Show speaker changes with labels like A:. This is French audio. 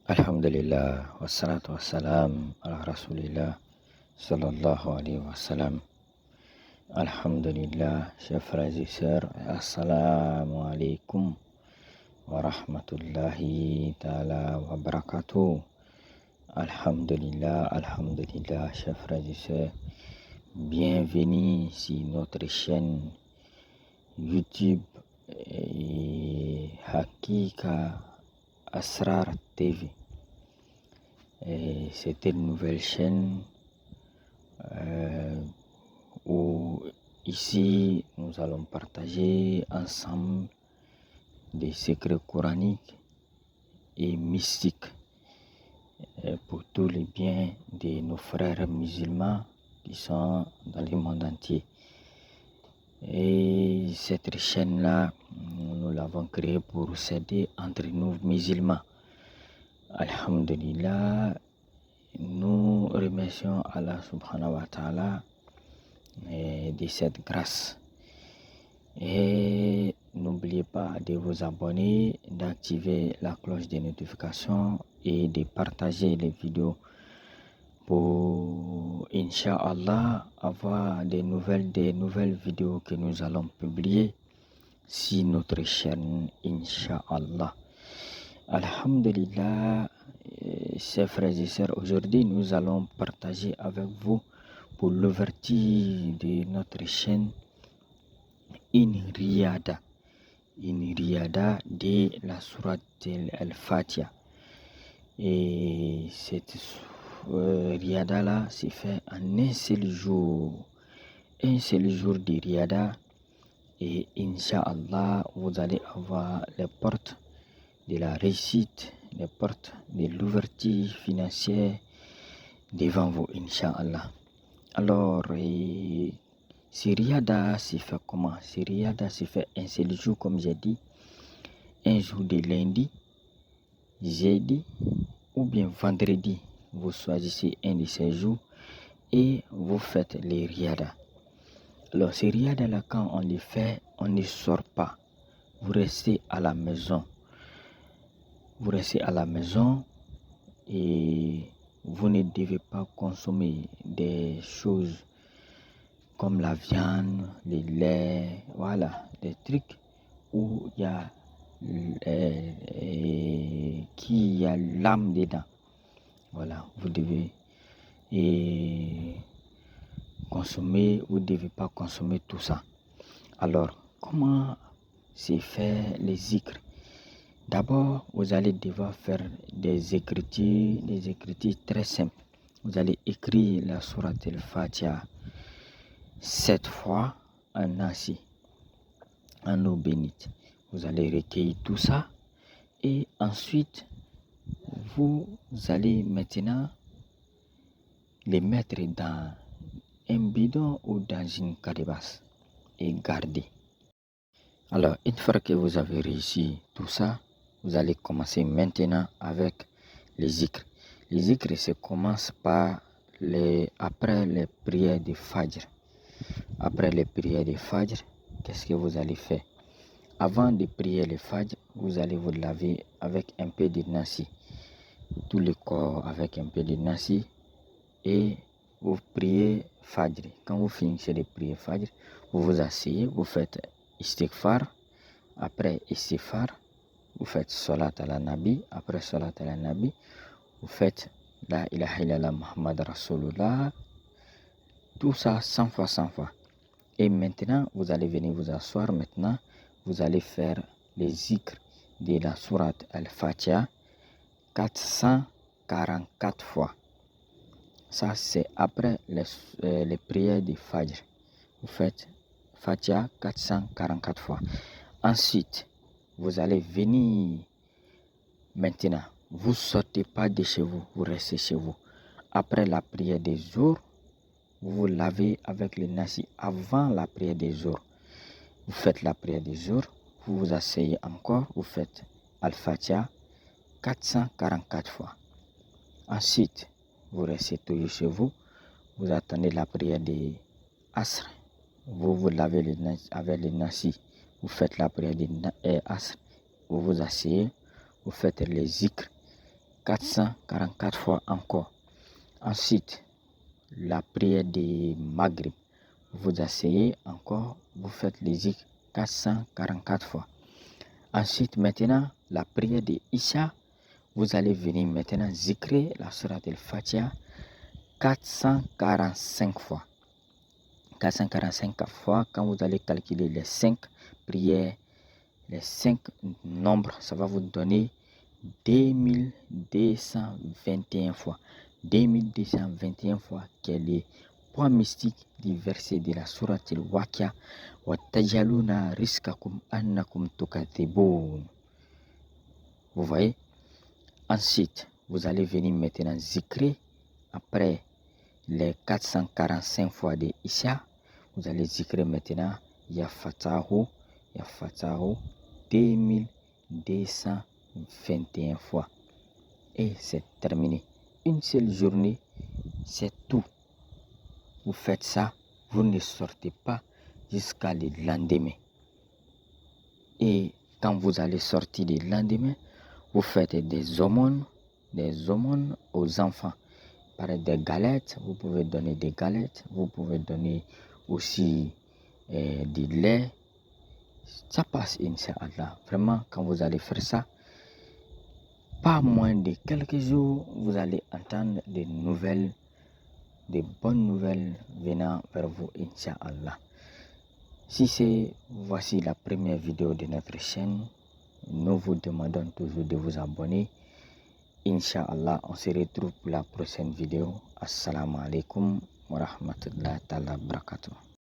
A: Alhamdulillah, wassalatu wassalam ala rasulillah sallallahu alayhi wa sallam. Alhamdulillah, chers frères et sœurs, assalamu alaikum wa rahmatullahi ta'ala wa barakatuh. Alhamdulillah, alhamdulillah, chers frères et sœurs, bienvenue sur notre chaîne YouTube Hakika Asrar TV. C'est une nouvelle chaîne où ici nous allons partager ensemble des secrets coraniques et mystiques pour tous les biens de nos frères musulmans qui sont dans le monde entier. Et cette chaîne-là, nous l'avons créée pour s'aider entre nous musulmans. Alhamdulillah, nous remercions Allah subhanahu wa ta'ala de cette grâce. Et n'oubliez pas de vous abonner, d'activer la cloche de notification et de partager les vidéos pour, Inch'Allah, avoir des nouvelles vidéos que nous allons publier sur notre chaîne, Inch'Allah. Alhamdulillah, chers frères et sœurs, aujourd'hui nous allons partager avec vous pour l'ouverture de notre chaîne une riyada de la sourate Al-Fatiha. Et cette riyada là se fait en un seul jour de riyada, et Inch'Allah vous allez avoir les portes de la réussite, les portes de l'ouverture financière devant vous, Inch'Allah. Alors, ce riyada se fait comment? Ce riyada se fait un seul jour, comme j'ai dit, un jour de lundi, jeudi ou bien vendredi. Vous choisissez un de ces jours et vous faites les riyada. Alors, ce riyada là, quand on les fait, on ne sort pas. Vous restez à la maison. Vous restez à la maison et vous ne devez pas consommer des choses comme la viande, le lait, voilà, des trucs où il y a l'âme dedans. Voilà, vous devez consommer, vous ne devez pas consommer tout ça. Alors, comment se fait les zikr? D'abord, vous allez devoir faire des écritures très simples. Vous allez écrire la sourate Al-Fatiha 7 fois en nasi, en eau bénite. Vous allez recueillir tout ça et ensuite, vous allez maintenant les mettre dans un bidon ou dans une calebasse et garder. Alors, une fois que vous avez réussi tout ça, vous allez commencer maintenant avec les zikr. Les zikr se commence par après les prières de Fajr. Après les prières de Fajr, qu'est-ce que vous allez faire? Avant de prier le Fajr, vous allez vous laver avec un peu de nasi. Tout le corps avec un peu de nasi. Et vous priez Fajr. Quand vous finissez de prier Fajr, vous vous asseyez, vous faites istighfar. Après istighfar, vous faites salat à la Nabi. Après salat à la Nabi, vous faites la ilaha illallah Muhammad Rasulullah. Tout ça 100 fois. Et maintenant, vous allez venir vous asseoir. Maintenant, vous allez faire les zikr de la sourate Al-Fatiha 444 fois. Ça, c'est après les prières de Fajr. Vous faites Fatiha 444 fois. Ensuite, vous allez venir. Maintenant, vous ne sortez pas de chez vous, vous restez chez vous. Après la prière des jours, vous vous lavez avec le nasi avant la prière des jours. Vous faites la prière des jours, vous vous asseyez encore, vous faites Al-Fatiha 444 fois. Ensuite, vous restez toujours chez vous, vous attendez la prière des Asr. Vous vous lavez avec le nasi, vous faites la prière des Asr, vous vous asseyez, vous faites les zikr 444 fois encore. Ensuite, la prière de Maghrib. Vous asseyez encore, vous faites les zikr 444 fois. Ensuite, maintenant, la prière de Isha. Vous allez venir maintenant zikrer la Surat al-Fatiha 445 fois. 445 fois, quand vous allez calculer les 5 prières, les 5 nombres, ça va vous donner 2221 fois. 2221 fois, qui est le point mystique du verset de la Surat al-Waqi'a. وَتَجْعَلُونَ رِزْقَكُمْ أَنَّكُمْ تُكَذِّبُونَ. Vous voyez? Ensuite, vous allez venir maintenant zikrer après les 445 fois de Isha. Vous allez zikrer maintenant Ya Fatahu 2221 fois. Et c'est terminé. Une seule journée, c'est tout. Vous faites ça, vous ne sortez pas jusqu'à le lendemain. Et quand vous allez sortir le lendemain, vous faites des aumônes aux enfants. Par des galettes, vous pouvez donner des galettes, vous pouvez donner aussi du lait. Ça passe, Inch'Allah. Vraiment, quand vous allez faire ça, pas moins de quelques jours, vous allez entendre des nouvelles, des bonnes nouvelles venant vers vous, Inch'Allah. Si voici la première vidéo de notre chaîne, nous vous demandons toujours de vous abonner. Inch'Allah, on se retrouve pour la prochaine vidéo. Assalamu alaikum wa rahmatullahi wa barakatuh.